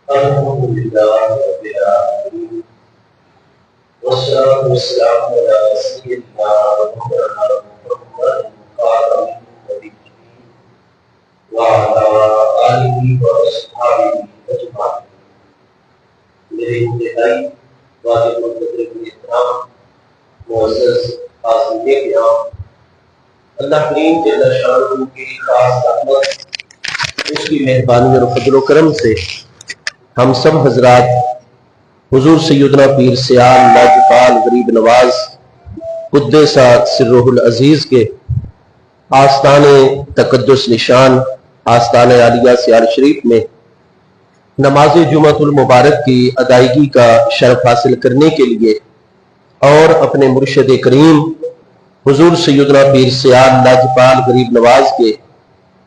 الحمد لله رب العالمين والصلاة والسلام على سيدنا ومولانا محمد خاتم النبيين وعلى آله وأصحابه أجمعين. میرے انتہائی واجب القدر احترام معزز حاضرین کرام، اللہ کریم جل شانہ کی خاص رحمت، اس کی مہربانی اور فضل و کرم سے ہم سب حضرات حضور سیدنا پیر سیال لاجپال غریب نواز قدس سرہ العزیز کے آستان تقدس نشان آستان عالیہ سیال شریف میں نماز جمعۃ المبارک کی ادائیگی کا شرف حاصل کرنے کے لیے اور اپنے مرشد کریم حضور سیدنا پیر سیال لاجپال غریب نواز کے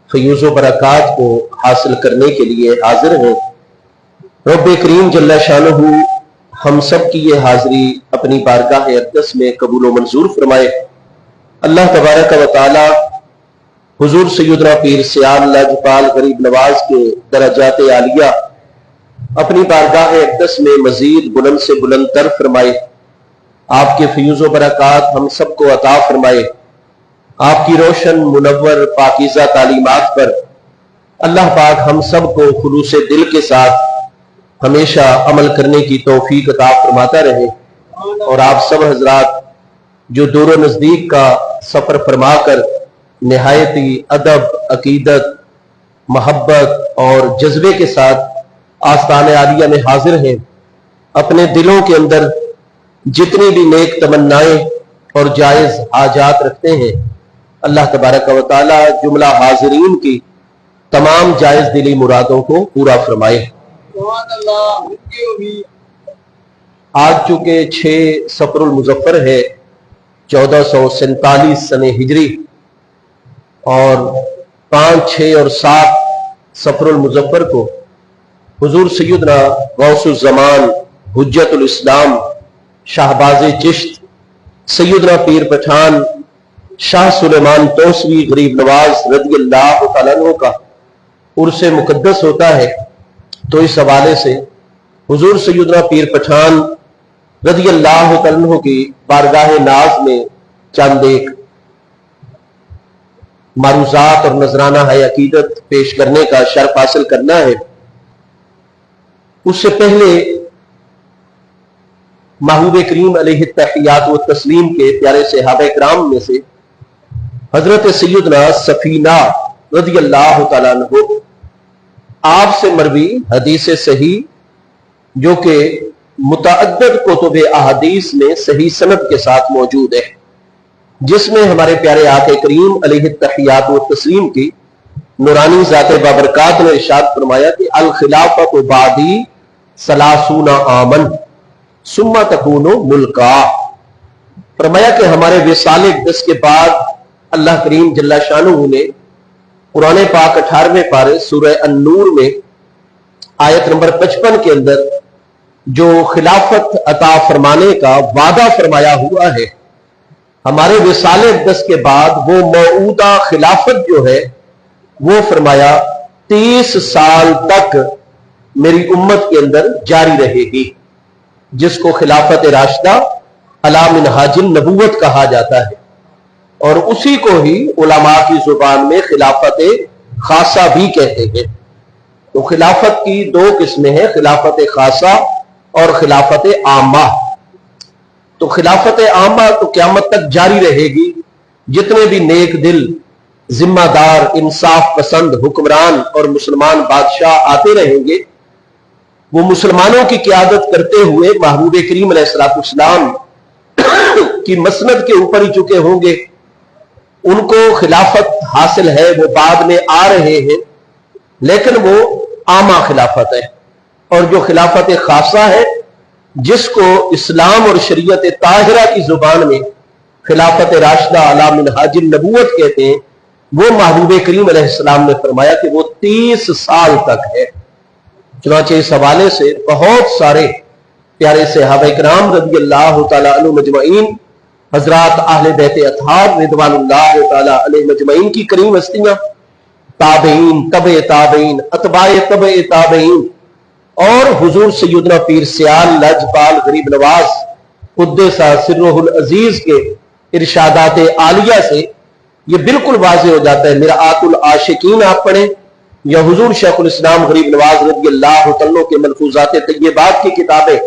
فیوز و برکات کو حاصل کرنے کے لیے حاضر ہیں۔ رب کریم جل شانہ ہم سب کی یہ حاضری اپنی بارگاہ اقدس میں قبول و منظور فرمائے۔ اللہ تبارک و تعالی حضور سیدنا پیر سیال لاجپال غریب نواز کے درجات عالیہ اپنی بارگاہ اقدس میں مزید بلند سے بلند تر فرمائے، آپ کے فیوز و برکات ہم سب کو عطا فرمائے، آپ کی روشن منور پاکیزہ تعلیمات پر اللہ پاک ہم سب کو خلوص دل کے ساتھ ہمیشہ عمل کرنے کی توفیق عطا فرماتا رہے، اور آپ سب حضرات جو دور و نزدیک کا سفر فرما کر نہایتی ادب، عقیدت، محبت اور جذبے کے ساتھ آستان عالیہ میں حاضر ہیں، اپنے دلوں کے اندر جتنی بھی نیک تمنائیں اور جائز حاجات رکھتے ہیں، اللہ تبارک و تعالی جملہ حاضرین کی تمام جائز دلی مرادوں کو پورا فرمائے۔ آج چونکہ 6 صفر المظفر ہے 1447 سن ہجری، اور 5، 6 اور 7 صفر المظفر کو حضور سیدنا غوث الزمان حجت الاسلام شہباز چشت سیدنا پیر پٹھان شاہ سلیمان توسوی غریب نواز رضی اللہ تعالیٰ عنہ کا عرس مقدس ہوتا ہے، تو اس حوالے سے حضور سیدنا پیر پٹھان رضی اللہ تعالیٰ عنہ کی بارگاہ ناز میں چند ایک معروضات اور نذرانہ ہے عقیدت پیش کرنے کا شرف حاصل کرنا ہے۔ اس سے پہلے محبوب کریم علیہ التحیات و تسلیم کے پیارے صحابہ کرام میں سے حضرت سیدنا سفینہ رضی اللہ تعالیٰ عنہ آپ سے مروی حدیث صحیح، جو کہ متعدد کتب احادیث میں صحیح سند کے ساتھ موجود ہے، جس میں ہمارے پیارے آقا کریم علیہ التحیات و تسلیم کی نورانی ذات بابرکات نے ارشاد فرمایا کہ الخلافۃ بعدی 30 عاماً ثم تکون ملکا۔ فرمایا کہ ہمارے وصال اقدس کے بعد اللہ کریم جل شانہ نے قرآن پاک 18ویں پارے سورہ النور میں آیت نمبر 55 کے اندر جو خلافت عطا فرمانے کا وعدہ فرمایا ہوا ہے، ہمارے وصال اقدس کے بعد وہ موعودہ خلافت جو ہے وہ فرمایا 30 سال تک میری امت کے اندر جاری رہے گی، جس کو خلافت راشدہ علی منہاج النبوت کہا جاتا ہے، اور اسی کو ہی علماء کی زبان میں خلافت خاصہ بھی کہتے ہیں۔ تو خلافت کی 2 قسمیں ہیں، خلافت خاصہ اور خلافت عامہ۔ تو خلافت عامہ تو قیامت تک جاری رہے گی، جتنے بھی نیک دل، ذمہ دار، انصاف پسند حکمران اور مسلمان بادشاہ آتے رہیں گے، وہ مسلمانوں کی قیادت کرتے ہوئے محبوب کریم علیہ السلام کی مسند کے اوپر ہی چکے ہوں گے، ان کو خلافت حاصل ہے، وہ بعد میں آ رہے ہیں، لیکن وہ عامہ خلافت ہے۔ اور جو خلافت خاصہ ہے، جس کو اسلام اور شریعت طاہرہ کی زبان میں خلافت راشدہ علی منہاج النبوت کہتے ہیں، وہ محبوب کریم علیہ السلام نے فرمایا کہ وہ 30 سال تک ہے۔ چنانچہ اس حوالے سے بہت سارے پیارے صحابہ کرام رضی اللہ تعالیٰ عنہ مجمعین، حضرات اہل بیت اطہار رضوان اللہ تعالیٰ علیہ مجمعین کی کریم ہستیاں، تابعین، تبع تابعین، اتباع تبع تابعین، اور حضور سیدنا پیر سیال لاجپال غریب نواز قدس سرہ العزیز کے ارشادات عالیہ سے یہ بالکل واضح ہو جاتا ہے۔ مرآت العاشقین آپ پڑھیں یا حضور شیخ الاسلام غریب نواز رضی اللہ عنہ کے ملفوظات طیبات کی کتابیں،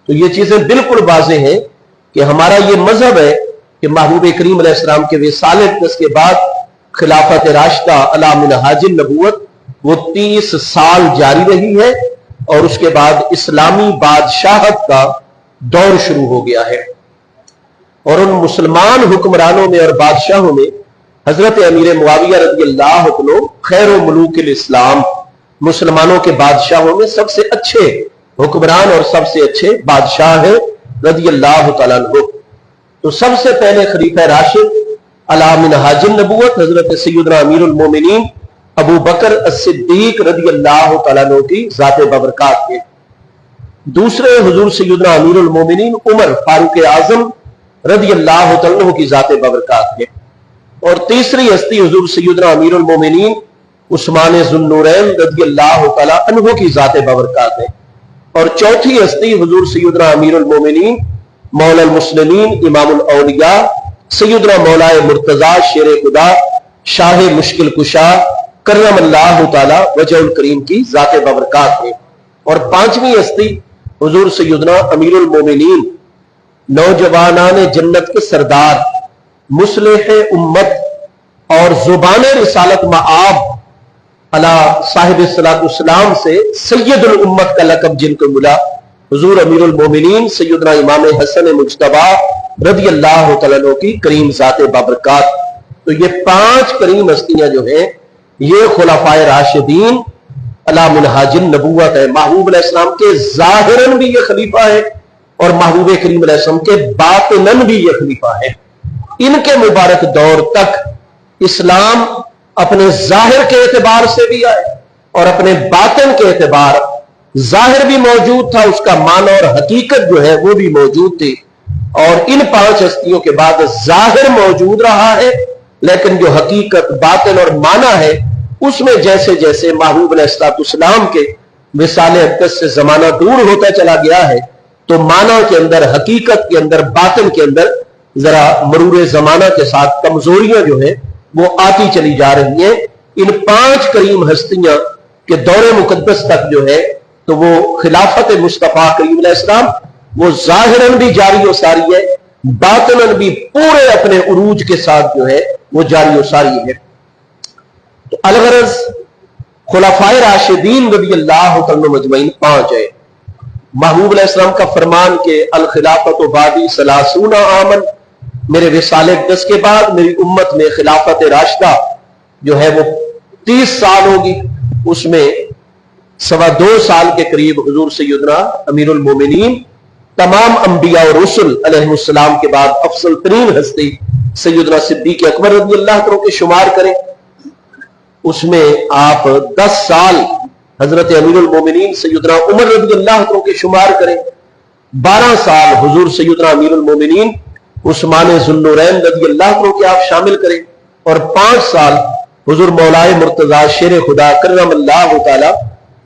تو یہ چیزیں بالکل واضح ہیں کہ ہمارا یہ مذہب ہے کہ محبوب کریم علیہ السلام کے وصال اقدس کے بعد خلافت راشدہ علی منہاج النبوت وہ 30 سال جاری رہی ہے، اور اس کے بعد اسلامی بادشاہت کا دور شروع ہو گیا ہے۔ اور ان مسلمان حکمرانوں میں اور بادشاہوں میں حضرت امیر معاویہ رضی اللہ عنہ خیر و ملوک الاسلام، مسلمانوں کے بادشاہوں میں سب سے اچھے حکمران اور سب سے اچھے بادشاہ ہیں رضی اللہ تعالیٰ عنہ۔ تو سب سے پہلے خلیفہ راشد علی منہاج النبوت حضرت سیدنا امیر المومنین ابو بکر الصدیق رضی اللہ تعالیٰ عنہ کی ذات ببرکات ہے۔ دوسرے حضور سیدنا امیر المومنین عمر فاروق اعظم رضی اللہ تعالیٰ عنہ کی ذات ببرکات ہے۔ اور تیسری ہستی حضور سیدنا امیر المومنین عثمان ذو النورین رضی اللہ تعالیٰ عنہ کی ذات ببرکات ہے۔ اور چوتھی ہستی حضور سیدنا امیر المومنین مولا المسلمین امام الاولیاء سیدنا مولا مرتضی شیر خدا شاہ مشکل کشا کرم اللہ تعالی وجہ الکریم کی ذات ببرکات ہے۔ اور پانچویں ہستی حضور سیدنا امیر المومنین نوجوانان جنت کے سردار مصلح امت اور زبان رسالت مآب علی صاحب الصلاۃ والسلام سے سید الامت کا لقب جن کو ملا حضور امیر المومنین سیدنا امام حسن مجتبی رضی اللہ تعالیٰ عنہ کی کریم ذات بابرکات۔ تو یہ 5 کریم ہستیاں جو ہیں یہ خلفائے راشدین علی منہاج النبوت ہے۔ محبوب علیہ السلام کے ظاہراً بھی یہ خلیفہ ہے اور محبوب کریم علیہ السلام کے باطناً بھی یہ خلیفہ ہے۔ ان کے مبارک دور تک اسلام اپنے ظاہر کے اعتبار سے بھی آئے اور اپنے باطن کے اعتبار، ظاہر بھی موجود تھا، اس کا معنی اور حقیقت جو ہے وہ بھی موجود تھی۔ اور ان 5 ہستیوں کے بعد ظاہر موجود رہا ہے، لیکن جو حقیقت باطن اور معنی ہے اس میں جیسے جیسے محبوب علیہ السلام کے وصال اقدس سے زمانہ دور ہوتا چلا گیا ہے تو معنی کے اندر، حقیقت کے اندر، باطن کے اندر ذرا مرور زمانہ کے ساتھ کمزوریاں جو ہیں وہ آتی چلی جا رہی ہیں۔ ان 5 کریم ہستیاں کے دور مقدس تک جو ہے تو وہ خلافت مصطفیٰ کریم علیہ السلام وہ ظاہراً بھی جاری و ساری ہے، باطناً بھی پورے اپنے عروج کے ساتھ جو ہے وہ جاری و ساری ہے۔ تو الغرض خلفائے راشدین رضی اللہ عنہ مجمعین 5 ہے۔ محبوب علیہ السلام کا فرمان کہ الخلافت بعدی 30 عاماً، میرے وصال اقدس کے بعد میری امت میں خلافت راشدہ جو ہے وہ 30 سال ہوگی، اس میں 2.25 سال کے قریب حضور سیدنا امیر المومنین تمام انبیاء اور رسل علیہ السلام کے بعد افضل ترین ہستی سیدنا صدیق اکبر رضی اللہ عنہ کے شمار کریں، اس میں آپ 10 سال حضرت امیر المومنین سیدنا عمر رضی اللہ عنہ کے شمار کریں، 12 سال حضور سیدنا امیر المومنین عثمان ذو النورین رضی اللہ عنہ کے آپ شامل کریں، اور 5 سال حضور مولا مرتضی شیر خدا کرم اللہ تعالی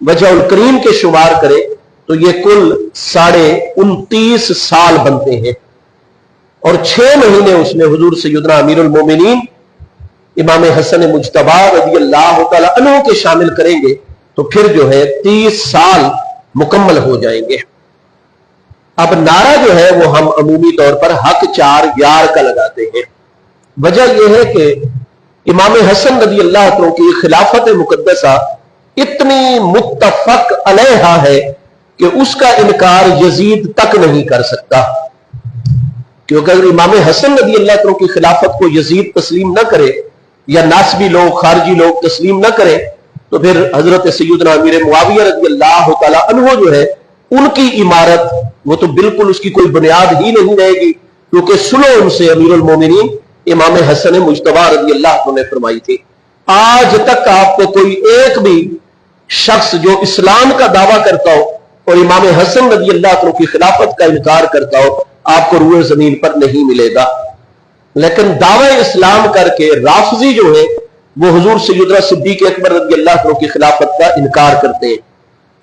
وجہ الکریم کے شمار کریں تو یہ کل 29.5 سال بنتے ہیں۔ اور 6 مہینے اس میں حضور سیدنا امیر المومنین امام حسن مجتبی رضی اللہ تعالی عنہ کے شامل کریں گے تو پھر جو ہے 30 سال مکمل ہو جائیں گے۔ اب نعرہ جو ہے وہ ہم عمومی طور پر حق 4 یار کا لگاتے ہیں۔ وجہ یہ ہے کہ امام حسن رضی اللہ عنہ کی خلافت مقدسہ اتنی متفق علیہ ہے کہ اس کا انکار یزید تک نہیں کر سکتا، کیونکہ اگر امام حسن رضی اللہ عنہ کی خلافت کو یزید تسلیم نہ کرے یا ناسبی لوگ، خارجی لوگ تسلیم نہ کریں تو پھر حضرت سیدنا امیر معاویہ رضی اللہ تعالی عنہ جو ہے ان کی عمارت وہ تو بالکل اس کی کوئی بنیاد ہی نہیں رہے گی، کیونکہ سنو ان سے امیر المومنین امام حسن مجتبی رضی اللہ عنہ نے فرمائی تھی۔ آج تک آپ کو کوئی ایک بھی شخص جو اسلام کا دعویٰ کرتا ہو اور امام حسن رضی اللہ عنہ کی خلافت کا انکار کرتا ہو آپ کو روئے زمین پر نہیں ملے گا، لیکن دعوی اسلام کر کے رافضی جو ہے وہ حضور سیدنا صدیق اکبر رضی اللہ عنہ کی خلافت کا انکار کرتے ہیں۔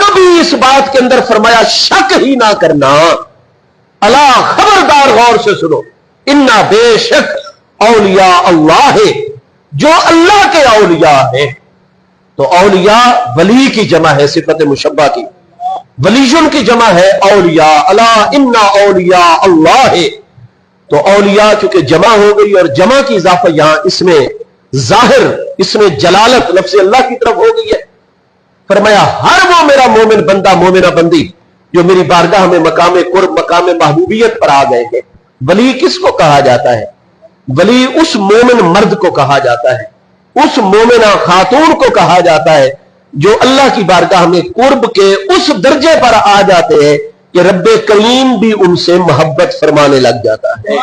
کبھی اس بات کے اندر فرمایا شک ہی نہ کرنا، الا خبردار غور سے سنو، انا بے شک اولیاء اللہ ہے، جو اللہ کے اولیاء ہیں۔ تو اولیاء ولی کی جمع ہے، صفت مشبہ کی، ولیجن کی جمع ہے اولیاء، الا انا اولیاء اللہ ہے۔ تو اولیاء چونکہ جمع ہو گئی اور جمع کی اضافہ یہاں اس میں ظاہر، اس میں جلالت لفظ اللہ کی طرف ہو گئی ہے۔ فرمایا ہر وہ میرا مومن بندہ، مومنہ بندی جو میری بارگاہ میں مقام قرب، مقام محبوبیت پر آ گئے ہیں۔ ولی کس کو کہا جاتا ہے؟ ولی اس مومن مرد کو کہا جاتا ہے، اس مومنہ خاتون کو کہا جاتا ہے جو اللہ کی بارگاہ میں قرب کے اس درجے پر آ جاتے ہیں کہ رب کریم بھی ان سے محبت فرمانے لگ جاتا ہے۔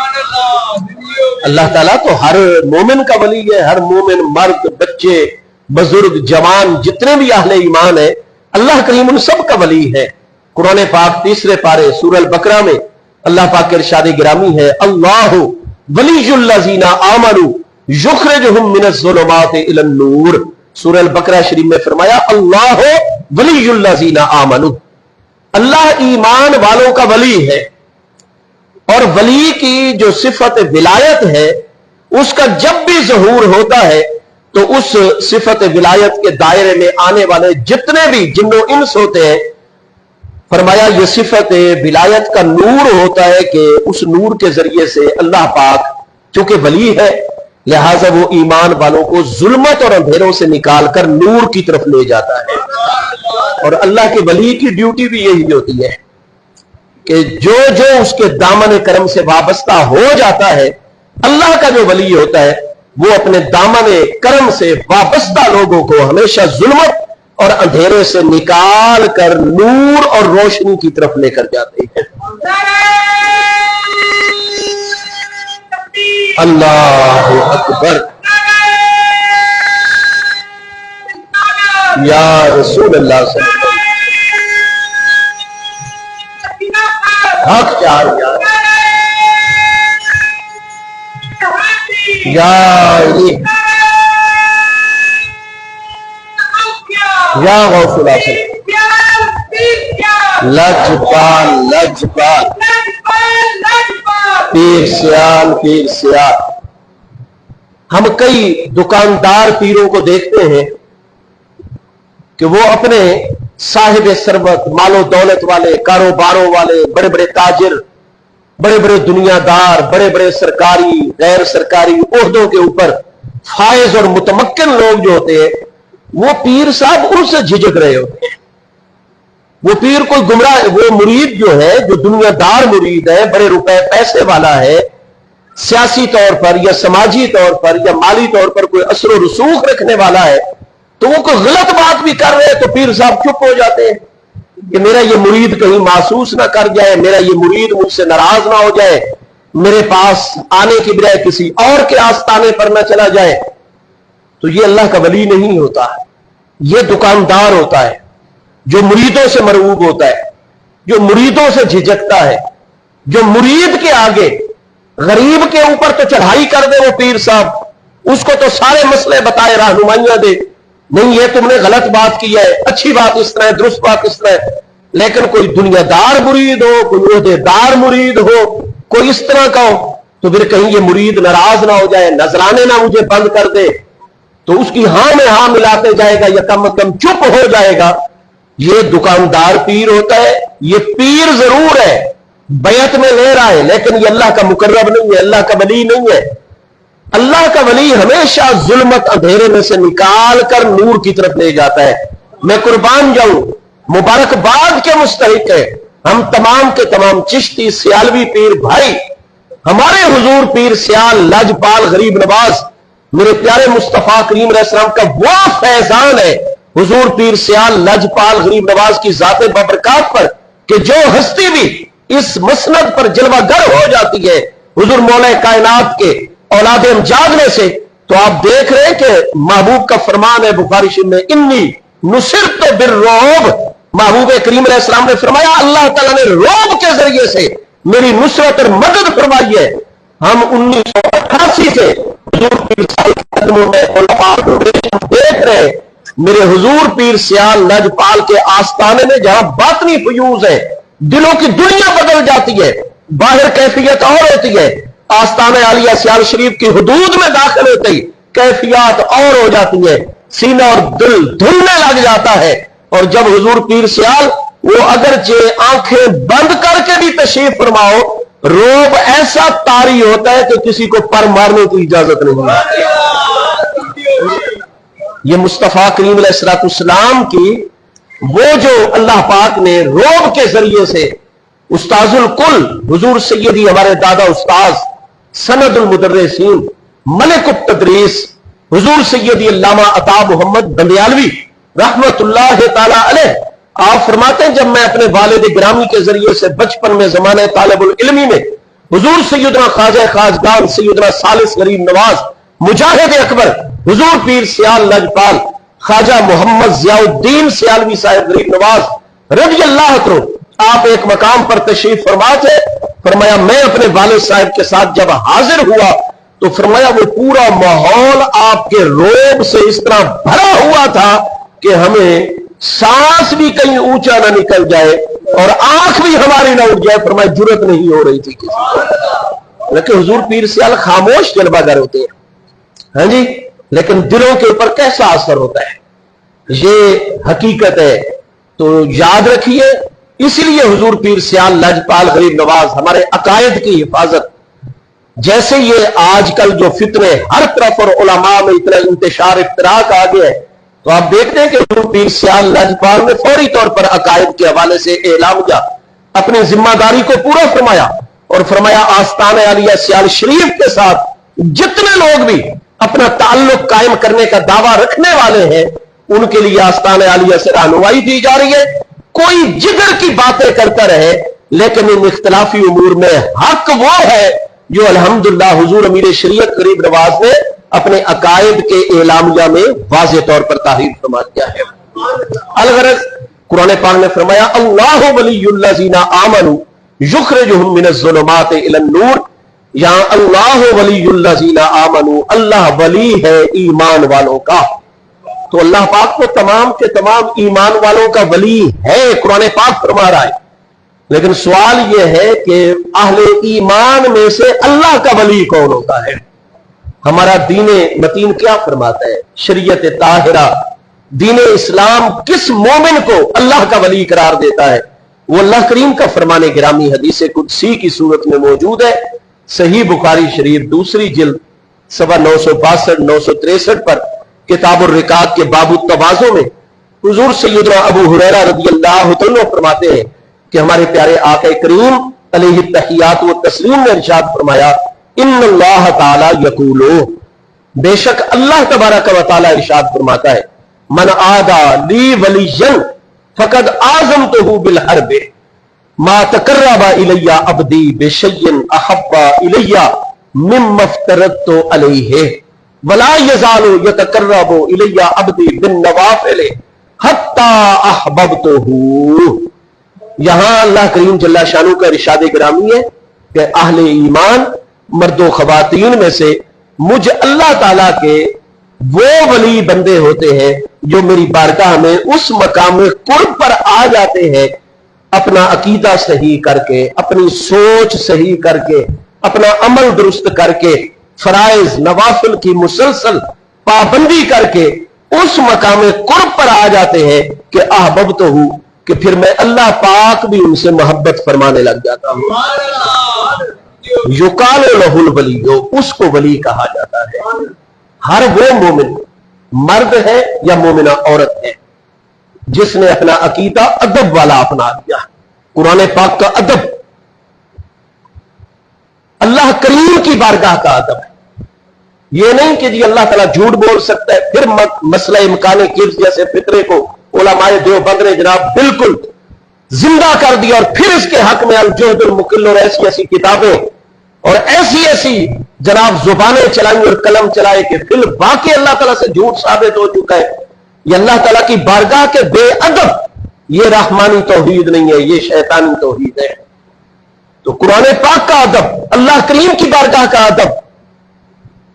اللہ تعالیٰ تو ہر مومن کا ولی ہے، ہر مومن مرد، بچے، بزرگ، جوان، جتنے بھی اہل ایمان ہیں، اللہ کریم ان سب کا ولی ہے۔ قرآن پاک تیسرے پارے سورہ البقرہ میں اللہ پاک کے ارشاد گرامی ہے، اللہ ولی الذین آمنوا یخرجہم من الظلمات الی النور۔ سورہ البقرہ شریف میں فرمایا اللہ ولی الذین آمنوا، اللہ ایمان والوں کا ولی ہے۔ اور ولی کی جو صفت ولایت ہے اس کا جب بھی ظہور ہوتا ہے تو اس صفت ولایت کے دائرے میں آنے والے جتنے بھی جن و انس ہوتے ہیں، فرمایا یہ صفت ولایت کا نور ہوتا ہے کہ اس نور کے ذریعے سے اللہ پاک چونکہ ولی ہے لہذا وہ ایمان والوں کو ظلمت اور اندھیروں سے نکال کر نور کی طرف لے جاتا ہے۔ اور اللہ کے ولی کی ڈیوٹی بھی یہی ہوتی ہے کہ جو اس کے دامن کرم سے وابستہ ہو جاتا ہے، اللہ کا جو ولی ہوتا ہے وہ اپنے دامن کرم سے وابستہ لوگوں کو ہمیشہ ظلمت اور اندھیرے سے نکال کر نور اور روشنی کی طرف لے کر جاتے ہیں۔ اللہ اکبر، یا رسول اللہ صلی اللہ علیہ وسلم، حق چار یا غوث اللہ، لجپال لجپال، پیر سیال پیر سیال۔ ہم کئی دکاندار پیروں کو دیکھتے ہیں کہ وہ اپنے صاحب ثروت، مال و دولت والے، کاروباروں والے، بڑے بڑے تاجر، بڑے بڑے دنیا دار، بڑے بڑے سرکاری غیر سرکاری عہدوں کے اوپر فائز اور متمکن لوگ جو ہوتے ہیں وہ پیر صاحب ان سے جھجک رہے ہوتے ہیں۔ وہ پیر کوئی گمراہ، وہ مرید جو ہے، جو دنیا دار مرید ہے، بڑے روپے پیسے والا ہے، سیاسی طور پر یا سماجی طور پر یا مالی طور پر کوئی اثر و رسوخ رکھنے والا ہے، تو وہ کوئی غلط بات بھی کر رہے تو پیر صاحب چپ ہو جاتے ہیں کہ میرا یہ مرید کہیں محسوس نہ کر جائے، میرا یہ مرید مجھ سے ناراض نہ ہو جائے، میرے پاس آنے کی بجائے کسی اور کے آستانے پر نہ چلا جائے۔ تو یہ اللہ کا ولی نہیں ہوتا، یہ دکاندار ہوتا ہے جو مریدوں سے مرعوب ہوتا ہے، جو مریدوں سے جھجکتا ہے، جو مرید کے آگے غریب کے اوپر تو چڑھائی کر دے وہ پیر صاحب، اس کو تو سارے مسئلے بتائے، رہنمائیاں دے، نہیں یہ تم نے غلط بات کی ہے، اچھی بات اس طرح ہے، درست بات اس طرح ہے۔ لیکن کوئی دنیا دار مرید ہو، کوئی عہدے دار مرید ہو، کوئی اس طرح کا ہو، تو پھر کہیں یہ مرید ناراض نہ ہو جائے، نذرانے نہ مجھے بند کر دے، تو اس کی ہاں میں ہاں ملاتے جائے گا یا کم از کم چپ ہو جائے گا۔ یہ دکاندار پیر ہوتا ہے، یہ پیر ضرور ہے، بیعت میں لے رہا ہے، لیکن یہ اللہ کا مقرب نہیں ہے، اللہ کا ولی نہیں ہے۔ اللہ کا ولی ہمیشہ ظلمت اندھیرے میں سے نکال کر نور کی طرف لے جاتا ہے۔ میں قربان جاؤں، مبارکباد کے مستحق ہے ہم تمام کے تمام چشتی سیالوی پیر بھائی، ہمارے حضور پیر سیال لاجپال غریب نواز، میرے پیارے مصطفیٰ کریم علیہ السلام کا وہ فیضان ہے حضور پیر سیال لاجپال غریب نواز کی ذات بابرکات پر کہ جو ہستی بھی اس مسند پر جلوہ گر ہو جاتی ہے حضور مولا کائنات کے اولاد امجاد میں سے، تو آپ دیکھ رہے ہیں کہ محبوب کا فرمان ہے بخاری شریف میں، انی نصرت بالرعب، محبوب کریم علیہ السلام نے فرمایا اللہ تعالیٰ نے رعب کے ذریعے سے میری نصرت اور مدد فرمائی ہے۔ ہم 1988 سے حضور پیر صاحب کے قدموں میں دیکھ رہے ہیں میرے حضور پیر سیال لجپال کے آستانے میں جہاں باطنی فیوز ہے، دلوں کی دنیا بدل جاتی ہے، باہر کیفیت اور ہوتی ہے، آستانہ عالیہ سیال شریف کی حدود میں داخل ہوتے ہی کیفیات اور ہو جاتی ہے، سینہ اور دل دھلنے لگ جاتا ہے۔ اور جب حضور پیر سیال وہ اگرچہ آنکھیں بند کر کے بھی تشریف فرماؤ، روب ایسا طاری ہوتا ہے کہ کسی کو پر مارنے کی اجازت نہیں ہے۔ یہ مصطفیٰ کریم علیہ السلام کی وہ جو اللہ پاک نے روب کے ذریعے سے استاذ الکل حضور سیدی ہمارے دادا استاذ سند المدرسین ملک التدریس حضور سیدی علامہ عطا محمد بندیالوی رحمت اللہ تعالی علیہ، آپ فرماتے ہیں جب میں اپنے والد گرامی کے ذریعے سے بچپن میں زمانہ طالب العلمی میں حضور سیدنا خواجہ خواجگان سیدنا ثالث غریب نواز مجاہد اکبر حضور پیر سیال لجپال خواجہ محمد ضیاء الدین سیالوی صاحب غریب نواز رضی اللہ عنہ آپ ایک مقام پر تشریف فرما تھے، فرمایا میں اپنے والد صاحب کے ساتھ جب حاضر ہوا تو فرمایا وہ پورا ماحول آپ کے روب سے اس طرح بھرا ہوا تھا کہ ہمیں سانس بھی کہیں اونچا نہ نکل جائے اور آنکھ بھی ہماری نہ اٹھ جائے، فرمایا جرت نہیں ہو رہی تھی کسی، لیکن حضور پیر سیال خاموش جلوہ گر ہوتے ہیں، ہاں جی، لیکن دلوں کے اوپر کیسا اثر ہوتا ہے یہ حقیقت ہے۔ تو یاد رکھیے، اسی لیے حضور پیر سیال لجپال غریب نواز ہمارے عقائد کی حفاظت، جیسے یہ آج کل جو فتنے ہر طرف اور علماء میں اتنا انتشار افتراق آ گیا ہے، تو آپ دیکھتے ہیں کہ حضور پیر سیال لجپال نے فوری طور پر عقائد کے حوالے سے اعلان کیا، اپنی ذمہ داری کو پورا فرمایا اور فرمایا آستانہ عالیہ سیال شریف کے ساتھ جتنے لوگ بھی اپنا تعلق قائم کرنے کا دعویٰ رکھنے والے ہیں ان کے لیے آستانہ عالیہ سے رہنمائی دی جا رہی ہے۔ کوئی جگر کی باتیں کرتا رہے، لیکن ان اختلافی امور میں حق وہ ہے جو الحمدللہ حضور امیر شریعت غریب نواز نے اپنے عقائد کے اعلامیہ میں واضح طور پر تحریر فرما دیا ہے۔ الغرض قرآن پاک نے فرمایا اللہ ولی الذین آمنوا یخرجہم من الظلمات الی النور، یہاں اللہ ولی الذین آمنوا، اللہ ولی ہے ایمان والوں کا، تو اللہ پاک کو تمام کے تمام ایمان والوں کا ولی ہے، قرآن پاک فرما رہا ہے، لیکن سوال یہ ہے کہ اہل ایمان میں سے اللہ کا ولی کون ہوتا ہے؟ ہمارا دین متین کیا فرماتا ہے؟ شریعت طاہرہ دین اسلام کس مومن کو اللہ کا ولی قرار دیتا ہے؟ وہ اللہ کریم کا فرمان گرامی حدیث قدسی کی صورت میں موجود ہے، صحیح بخاری شریف دوسری جلد صفحہ 962 963 پر کتاب الرکعات کے باب التواضع میں حضور سیدنا ابو ہریرہ رضی اللہ عنہ فرماتے ہیں کہ ہمارے پیارے آقا کریم علیہ التحیات و تسلیم نے ارشاد فرمایا ان اللہ تعالی یقول، بے شک اللہ تبارک و تعالی ارشاد فرماتا ہے من عادى لی ولیا فقد آذنتہ بالحرب ما تقرب الی عبدی بشیء احب الی مما افترضت علیہ ولا یزال یتقرب الی عبدی بالنوافل حتی احببتہ۔ یہاں اللہ کریم جل شانہ کا ارشاد گرامی ہے کہ اہل ایمان مرد و خواتین میں سے مجھ اللہ تعالیٰ کے وہ ولی بندے ہوتے ہیں جو میری بارگاہ میں اس مقام قرب پر آ جاتے ہیں اپنا عقیدہ صحیح کر کے، اپنی سوچ صحیح کر کے، اپنا عمل درست کر کے، فرائض نوافل کی مسلسل پابندی کر کے اس مقام قرب پر آ جاتے ہیں کہ احببتہ ہوں، کہ پھر میں اللہ پاک بھی ان سے محبت فرمانے لگ جاتا ہوں۔ یقال لہ الولی، اس کو ولی کہا جاتا ہے۔ ہر وہ مومن مرد ہے یا مومنہ عورت ہے جس نے اپنا عقیدہ ادب والا اپنا لیا، قرآن پاک کا ادب، اللہ کریم کی بارگاہ کا ادب ہے۔ یہ نہیں کہ جی اللہ تعالیٰ جھوٹ بول سکتا ہے، پھر مسئلہ امکان قبض جیسے فطرے کو علماء دیوبند نے جناب بالکل زندہ کر دیا اور پھر اس کے حق میں الجہد المقل اور ایسی ایسی کتابیں اور ایسی جناب زبانیں چلائیں اور قلم چلائے کہ پھر واقعی اللہ تعالیٰ سے جھوٹ ثابت ہو چکا ہے۔ یہ اللہ تعالیٰ کی بارگاہ کے بے ادب، یہ رحمانی توحید نہیں ہے، یہ شیطانی توحید ہے۔ تو قرآن پاک کا ادب، اللہ کریم کی بارگاہ کا ادب،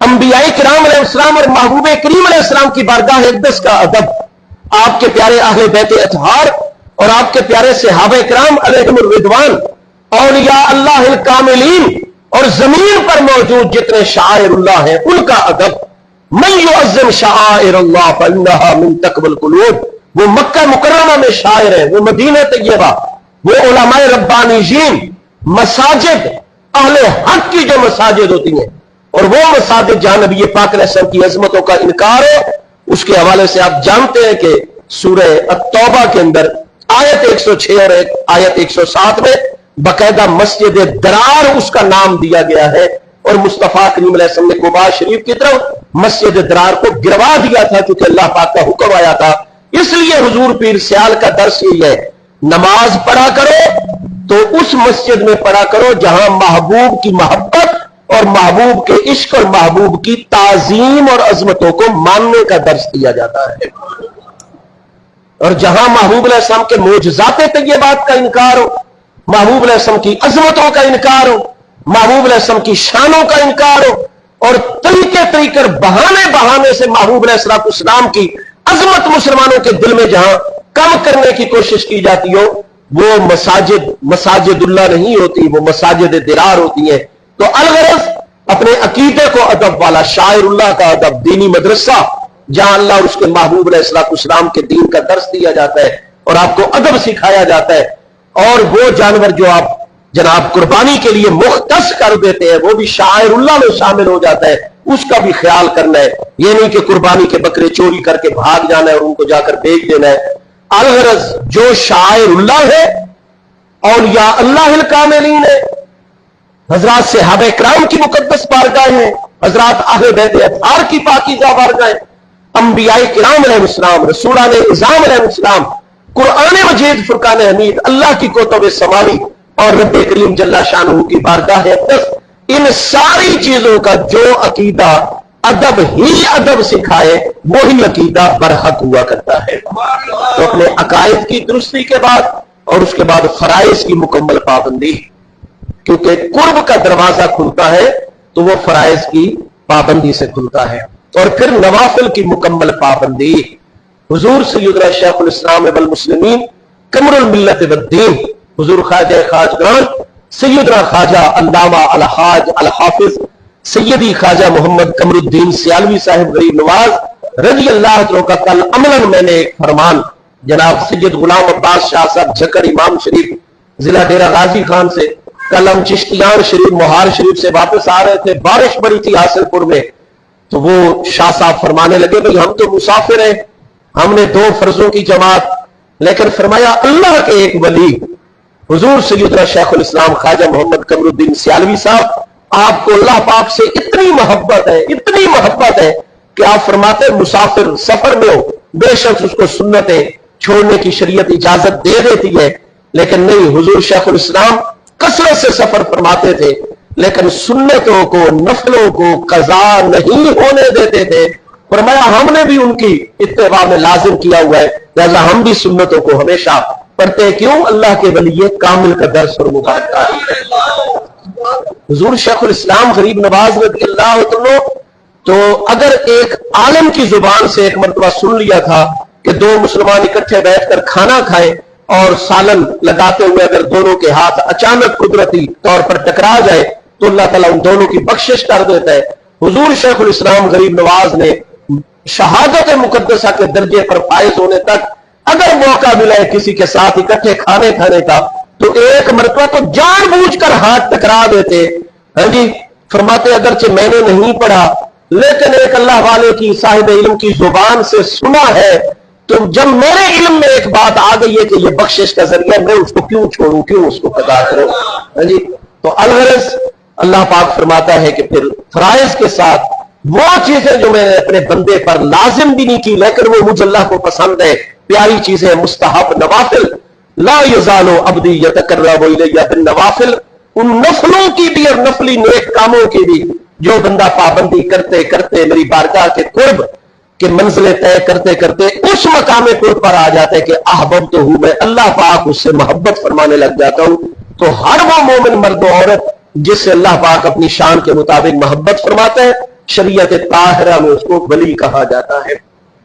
انبیاء کرام علیہ السلام اور محبوب کریم علیہ السلام کی بارگاہ اقدس کا ادب، آپ کے پیارے اہل بیت اطہار اور آپ کے پیارے صحابہ کرام علیہم الرضوان، اولیاء اللہ الکاملین، اور زمین پر موجود جتنے شاعر اللہ ہیں ان کا ادب. من یعظم شعائر اللہ فانہا من تقوی القلوب. وہ مکہ مکرمہ میں شاعر ہیں، وہ مدینہ طیبہ، وہ علماء ربانیین، مساجد اہل حق کی جو مساجد ہوتی ہیں، اور وہ مساجد جہاں نبی پاک علیہ السلام کی عظمتوں کا انکار ہے. اس کے حوالے سے آپ جانتے ہیں کہ سورہ التوبہ کے اندر آیت 106 اور آیت 107 میں باقاعدہ مسجد درار اس کا نام دیا گیا ہے، اور مصطفیٰ کریم علیہ السلام نے قباء شریف کی طرف مسجد درار کو گروا دیا تھا کیونکہ اللہ پاک کا حکم آیا تھا. اس لیے حضور پیر سیال کا درس یہی ہے، نماز پڑھا کرو تو اس مسجد میں پڑھا کرو جہاں محبوب کی محبت اور محبوب کے عشق اور محبوب کی تعظیم اور عظمتوں کو ماننے کا درس دیا جاتا ہے، اور جہاں محبوب علیہ السلام کے معجزات طیبات کا انکار ہو، محبوب علیہ السلام کی عظمتوں کا انکار ہو، محبوب علیہ السلام کی شانوں کا انکار ہو، اور طریقے بہانے سے محبوب علیہ السلام کی عظمت مسلمانوں کے دل میں جہاں کم کرنے کی کوشش کی جاتی ہو، وہ مساجد اللہ نہیں ہوتی، وہ مساجد درار ہوتی ہیں. تو الغرض اپنے عقیدے کو ادب والا، شاعر اللہ کا ادب، دینی مدرسہ جہاں اللہ اور اس کے محبوب علیہ السلام کے دین کا درس دیا جاتا ہے اور آپ کو ادب سکھایا جاتا ہے. اور وہ جانور جو آپ جناب قربانی کے لیے مختص کر دیتے ہیں وہ بھی شاعر اللہ میں شامل ہو جاتا ہے، اس کا بھی خیال کرنا ہے. یہ نہیں کہ قربانی کے بکرے چوری کر کے بھاگ جانا ہے اور ان کو جا کر بیچ دینا ہے. الغرض جو شاعر اللہ ہے، اولیاء اللہ الکاملین ہے، حضرات صحابہ کرام کی مقدس بارگاہیں ہیں، حضرات اہل بیت اطہار کی پاکیزہ بارگاہیں، انبیاء کرام علیہ السلام، رسولان اعظام علیہ السلام، قرآن مجید، فرقان حمید، اللہ کی کتب سماوی اور رب کریم جل شانہ کی بارگاہ اقدس، ان ساری چیزوں کا جو عقیدہ ادب ہی ادب سکھائے وہی عقیدہ برحق ہوا کرتا ہے. تو اپنے عقائد کی درستی کے بعد اور اس کے بعد فرائض کی مکمل پابندی، کیونکہ قرب کا دروازہ کھلتا ہے تو وہ فرائض کی پابندی سے کھلتا ہے. اور پھر نوافل کی مکمل پابندی. حضور سیدنا شیخ الاسلام والمسلمین قمر الملت والدین حضور خواجہ خواجگان سیدنا خواجہ علامہ الحاج الحافظ سیدی خواجہ محمد قمر الدین سیالوی صاحب غریب نواز رضی اللہ عنہ کا کل عملاً میں نے ایک فرمان جناب سید غلام عباس شاہ صاحب جھکر امام شریف ضلع ڈیرہ غازی خان سے، کل ہم چشتیان شریف مہار شریف سے واپس آ رہے تھے، بارش بڑی تھی حاصل پور میں، تو وہ شاہ صاحب فرمانے لگے بھئی ہم تو مسافر ہیں، ہم نے 2 فرضوں کی جماعت، لیکن فرمایا اللہ کے ایک ولی حضور سیدنا شیخ الاسلام خواجہ محمد قمر الدین سیالوی صاحب، آپ کو اللہ پاک سے اتنی محبت ہے کہ آپ فرماتے مسافر سفر میں ہو، بے شک اس کو سنتیں چھوڑنے کی شریعت اجازت دے دیتی ہے، لیکن نہیں، حضور شیخ الاسلام کثرت سے سفر فرماتے تھے لیکن سنتوں کو نفلوں کو قضا نہیں ہونے دیتے تھے. فرمایا ہم نے بھی ان کی اتباع میں لازم کیا ہوا ہے، لہذا ہم بھی سنتوں کو ہمیشہ پڑھتے ہیں. کیوں؟ اللہ کے ولی کامل کا درس اور مبارکہ. حضور شیخ الاسلام غریب نواز رضی اللہ عنہ تو اگر ایک عالم کی زبان سے ایک مرتبہ سن لیا تھا کہ 2 مسلمان اکٹھے بیٹھ کر کھانا کھائیں اور سالن لگاتے ہوئے اگر دونوں کے ہاتھ اچانک قدرتی طور پر ٹکرا جائے تو اللہ تعالیٰ ان دونوں کی بخشش کر دیتا ہے. حضور شیخ الاسلام غریب نواز نے شہادت مقدسہ کے درجے پر فائز ہونے تک اگر موقع ملا ہے کسی کے ساتھ اکٹھے کھانے کا تو ایک مرتبہ تو جان بوجھ کر ہاتھ ٹکرا دیتے. ہاں جی، فرماتے اگرچہ میں نے نہیں پڑھا لیکن ایک اللہ والے کی صاحب علم کی زبان سے سنا ہے، تو جب میرے علم میں ایک بات آ گئی ہے کہ یہ بخشش کا ذریعہ، میں اس کو کیوں چھوڑوں، کیوں اس کو قضا کروں. ہاں جی، تو الغرض اللہ پاک فرماتا ہے کہ پھر فرائض کے ساتھ وہ چیزیں جو میں نے اپنے بندے پر لازم بھی نہیں کی لیکن وہ مجھ اللہ کو پسند ہے، پیاری چیزیں، مستحب نوافل، لا یزال عبدی یتقرب الی بالنوافل، ان نفلوں کی بھی اور نفلی نیک کاموں کی بھی جو بندہ پابندی کرتے کرتے میری بارگاہ کے قرب کے منزلیں طے کرتے کرتے اس مقام قرب پر آ جاتا ہے کہ احببتہ ہوں، میں اللہ پاک اس سے محبت فرمانے لگ جاتا ہوں. تو ہر وہ مومن مرد و عورت جس سے اللہ پاک اپنی شان کے مطابق محبت فرماتا ہے، شریعت طاہرہ میں اس کو ولی کہا جاتا ہے.